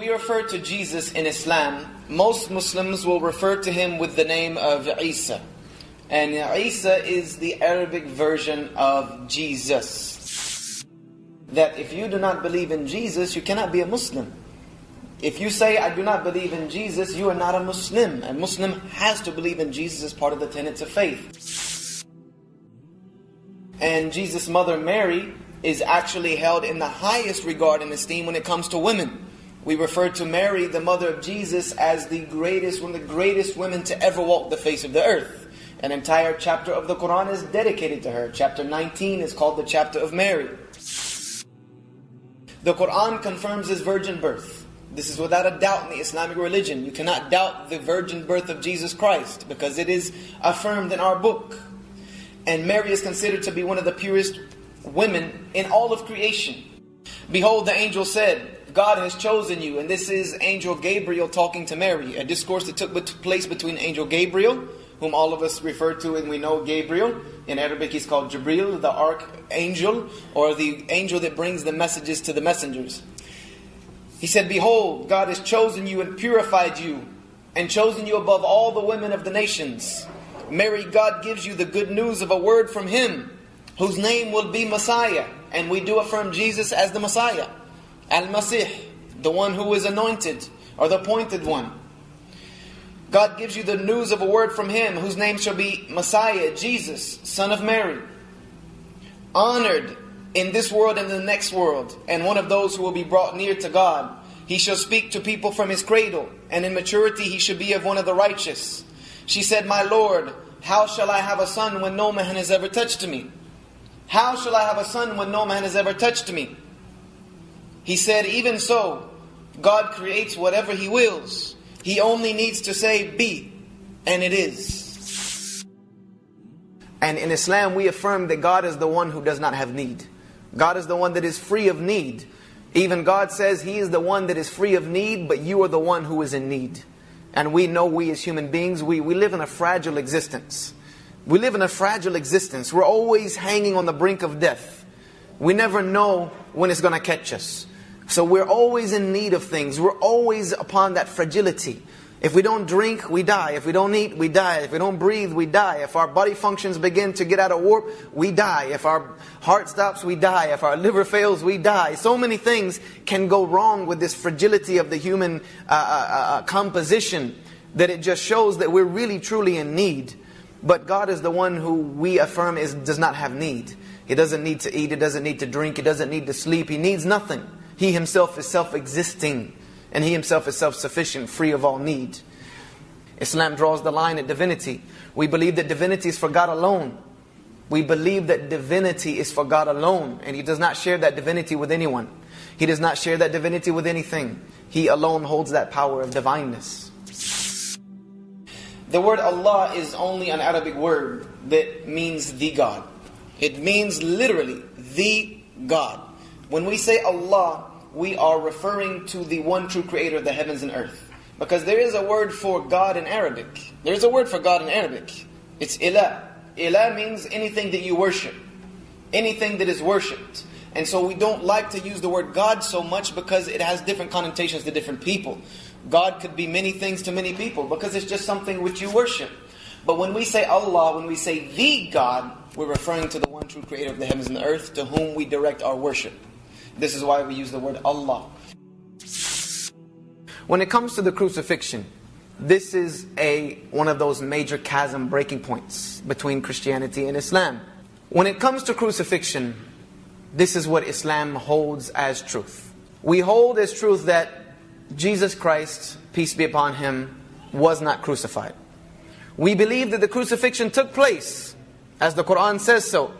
we refer to Jesus in Islam, most Muslims will refer to him with the name of Isa. And Isa is the Arabic version of Jesus. That if you do not believe in Jesus, you cannot be a Muslim. If you say, I do not believe in Jesus, you are not a Muslim. A Muslim has to believe in Jesus as part of the tenets of faith. And Jesus' mother Mary is actually held in the highest regard and esteem when it comes to women. We refer to Mary, the mother of Jesus, as the greatest, one of the greatest women to ever walk the face of the earth. An entire chapter of the Quran is dedicated to her. Chapter 19 is called the chapter of Mary. The Quran confirms his virgin birth. This is without a doubt in the Islamic religion. You cannot doubt the virgin birth of Jesus Christ because it is affirmed in our book. And Mary is considered to be one of the purest women in all of creation. Behold, the angel said, God has chosen you. And this is Angel Gabriel talking to Mary. A discourse that took place between Angel Gabriel, whom all of us refer to and we know Gabriel. In Arabic he's called Jibril, the archangel, or the angel that brings the messages to the messengers. He said, behold, God has chosen you and purified you, and chosen you above all the women of the nations. Mary, God gives you the good news of a word from Him, whose name will be Messiah. And we do affirm Jesus as the Messiah. Al-Masih, the one who is anointed, or the appointed one. God gives you the news of a word from Him, whose name shall be Messiah, Jesus, Son of Mary. Honored in this world and in the next world, and one of those who will be brought near to God. He shall speak to people from his cradle, and in maturity he shall be of one of the righteous. She said, my Lord, how shall I have a son when no man has ever touched me? How shall I have a son when no man has ever touched me? He said, even so, God creates whatever He wills. He only needs to say, be, and it is. And in Islam we affirm that God is the one who does not have need. God is the one that is free of need. Even God says He is the one that is free of need, but you are the one who is in need. And we know we as human beings, we live in a fragile existence. We live in a fragile existence. We're always hanging on the brink of death. We never know when it's going to catch us. So we're always in need of things. We're always upon that fragility. If we don't drink, we die. If we don't eat, we die. If we don't breathe, we die. If our body functions begin to get out of warp, we die. If our heart stops, we die. If our liver fails, we die. So many things can go wrong with this fragility of the human composition that it just shows that we're really truly in need. But God is the one who we affirm does not have need. He doesn't need to eat. He doesn't need to drink. He doesn't need to sleep. He needs nothing. He Himself is self-existing. And He Himself is self-sufficient, free of all need. Islam draws the line at divinity. We believe that divinity is for God alone. We believe that divinity is for God alone. And He does not share that divinity with anyone. He does not share that divinity with anything. He alone holds that power of divineness. The word Allah is only an Arabic word that means the God. It means literally the God. When we say Allah, we are referring to the one true creator of the heavens and earth. Because there is a word for God in Arabic. There is a word for God in Arabic. It's ilah. Ilah means anything that you worship. Anything that is worshipped. And so we don't like to use the word God so much because it has different connotations to different people. God could be many things to many people because it's just something which you worship. But when we say Allah, when we say the God, we're referring to the one true creator of the heavens and the earth to whom we direct our worship. This is why we use the word Allah. When it comes to the crucifixion, this is one of those major chasm breaking points between Christianity and Islam. When it comes to crucifixion, this is what Islam holds as truth. We hold as truth that Jesus Christ, peace be upon Him, was not crucified. We believe that the crucifixion took place, as the Quran says so,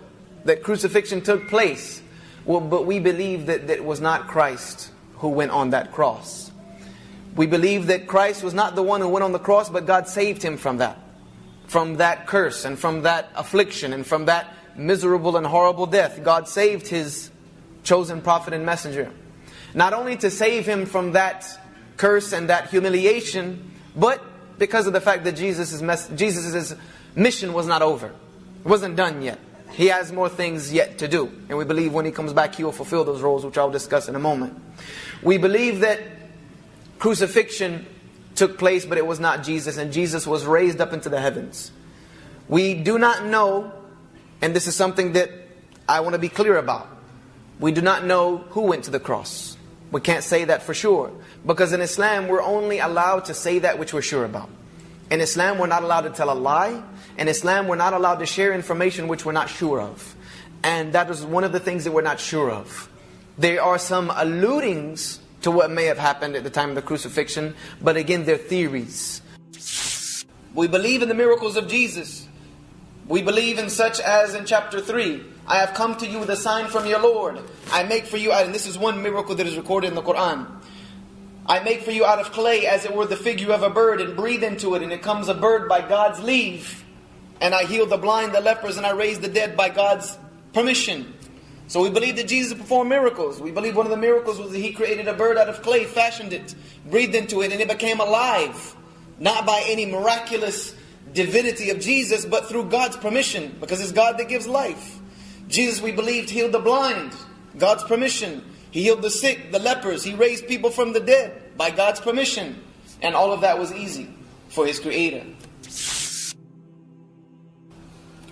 that crucifixion took place. Well, but we believe that it was not Christ who went on that cross. We believe that Christ was not the one who went on the cross, but God saved Him from that curse and from that affliction and from that miserable and horrible death. God saved His chosen prophet and messenger. Not only to save Him from that curse and that humiliation, but because of the fact that Jesus' mission was not over. It wasn't done yet. He has more things yet to do. And we believe when He comes back, He will fulfill those roles, which I'll discuss in a moment. We believe that crucifixion took place, but it was not Jesus, and Jesus was raised up into the heavens. We do not know, and this is something that I want to be clear about. We do not know who went to the cross. We can't say that for sure. Because in Islam, we're only allowed to say that which we're sure about. In Islam, we're not allowed to tell a lie. In Islam, we're not allowed to share information which we're not sure of. And that is one of the things that we're not sure of. There are some alludings to what may have happened at the time of the crucifixion, but again, they're theories. We believe in the miracles of Jesus. We believe in such as in chapter 3, I have come to you with a sign from your Lord. I make for you, and this is one miracle that is recorded in the Quran. I make for you out of clay as it were the figure of a bird, and breathe into it, and it comes a bird by God's leave. And I heal the blind, the lepers, and I raise the dead by God's permission. So we believe that Jesus performed miracles. We believe one of the miracles was that He created a bird out of clay, fashioned it, breathed into it, and it became alive. Not by any miraculous divinity of Jesus, but through God's permission, because it's God that gives life. Jesus, we believed, healed the blind, God's permission. He healed the sick, the lepers. He raised people from the dead by God's permission. And all of that was easy for His Creator.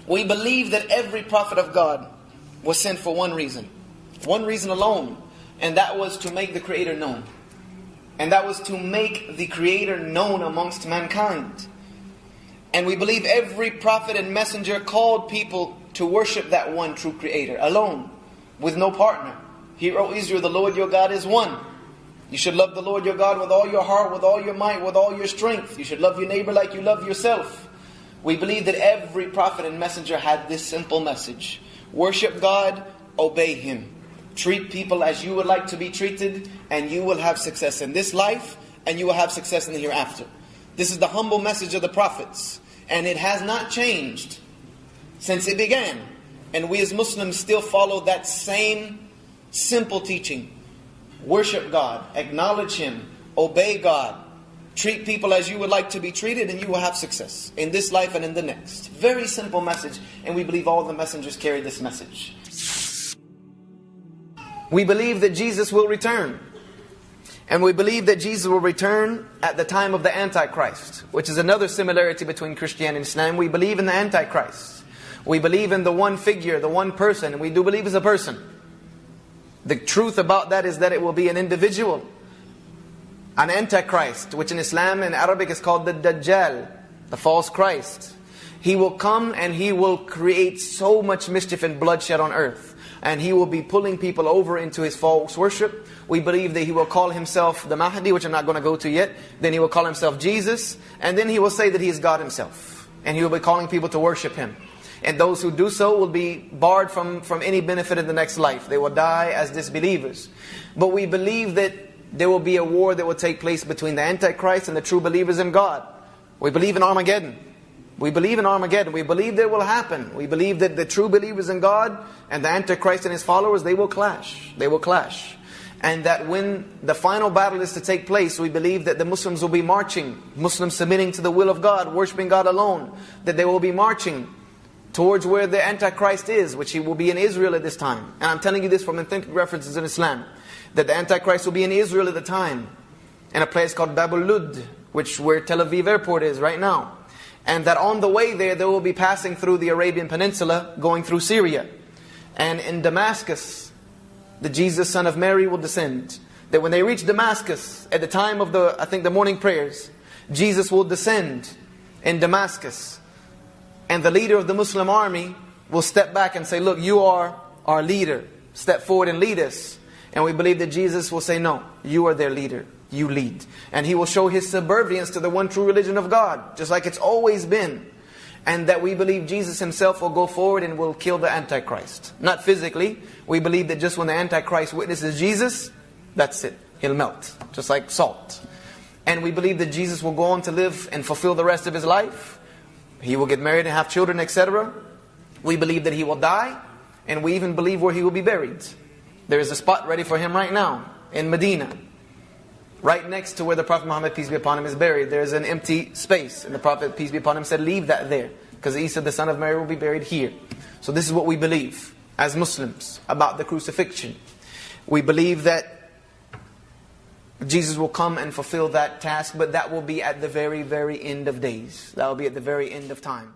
We believe that every prophet of God was sent for one reason alone, and that was to make the Creator known. And that was to make the Creator known amongst mankind. And we believe every prophet and messenger called people to worship that one true Creator, alone, with no partner. Hear, O Israel, the Lord your God is one. You should love the Lord your God with all your heart, with all your might, with all your strength. You should love your neighbor like you love yourself. We believe that every prophet and messenger had this simple message. Worship God, obey Him. Treat people as you would like to be treated, and you will have success in this life, and you will have success in the hereafter. This is the humble message of the prophets. And it has not changed since it began. And we as Muslims still follow that same simple teaching. Worship God, acknowledge Him, obey God, treat people as you would like to be treated, and you will have success in this life and in the next. Very simple message, and we believe all the messengers carry this message. We believe that Jesus will return. And we believe that Jesus will return at the time of the Antichrist, which is another similarity between Christianity and Islam. We believe in the Antichrist. We believe in the one figure, the one person, and we do believe it's a person. The truth about that is that it will be an individual. An Antichrist, which in Islam and Arabic is called the Dajjal, the false Christ. He will come and he will create so much mischief and bloodshed on earth. And he will be pulling people over into his false worship. We believe that he will call himself the Mahdi, which I'm not going to go to yet. Then he will call himself Jesus. And then he will say that he is God Himself. And he will be calling people to worship Him. And those who do so will be barred from any benefit in the next life. They will die as disbelievers. But we believe that there will be a war that will take place between the Antichrist and the true believers in God. We believe in Armageddon. We believe in Armageddon. We believe that it will happen. We believe that the true believers in God and the Antichrist and his followers, they will clash. They will clash. And that when the final battle is to take place, we believe that the Muslims will be marching. Muslims submitting to the will of God, worshiping God alone. That they will be marching towards where the Antichrist is, which he will be in Israel at this time. And I'm telling you this from authentic references in Islam. That the Antichrist will be in Israel at the time. In a place called Bab al-Lud, where Tel Aviv airport is right now. And that on the way there, they will be passing through the Arabian Peninsula, going through Syria. And in Damascus, the Jesus son of Mary will descend. That when they reach Damascus, at the time of the morning prayers, Jesus will descend in Damascus. And the leader of the Muslim army will step back and say, look, you are our leader. Step forward and lead us. And we believe that Jesus will say, no, you are their leader. You lead. And He will show His subservience to the one true religion of God, just like it's always been. And that we believe Jesus Himself will go forward and will kill the Antichrist. Not physically. We believe that just when the Antichrist witnesses Jesus, that's it. He'll melt, just like salt. And we believe that Jesus will go on to live and fulfill the rest of His life. He will get married and have children, etc. We believe that He will die. And we even believe where He will be buried. There is a spot ready for Him right now in Medina. Right next to where the Prophet Muhammad, peace be upon him, is buried. There is an empty space. And the Prophet, peace be upon him, said, leave that there. Because Isa, the son of Mary, will be buried here. So this is what we believe as Muslims about the crucifixion. We believe that Jesus will come and fulfill that task, but that will be at the very, very end of days. That will be at the very end of time.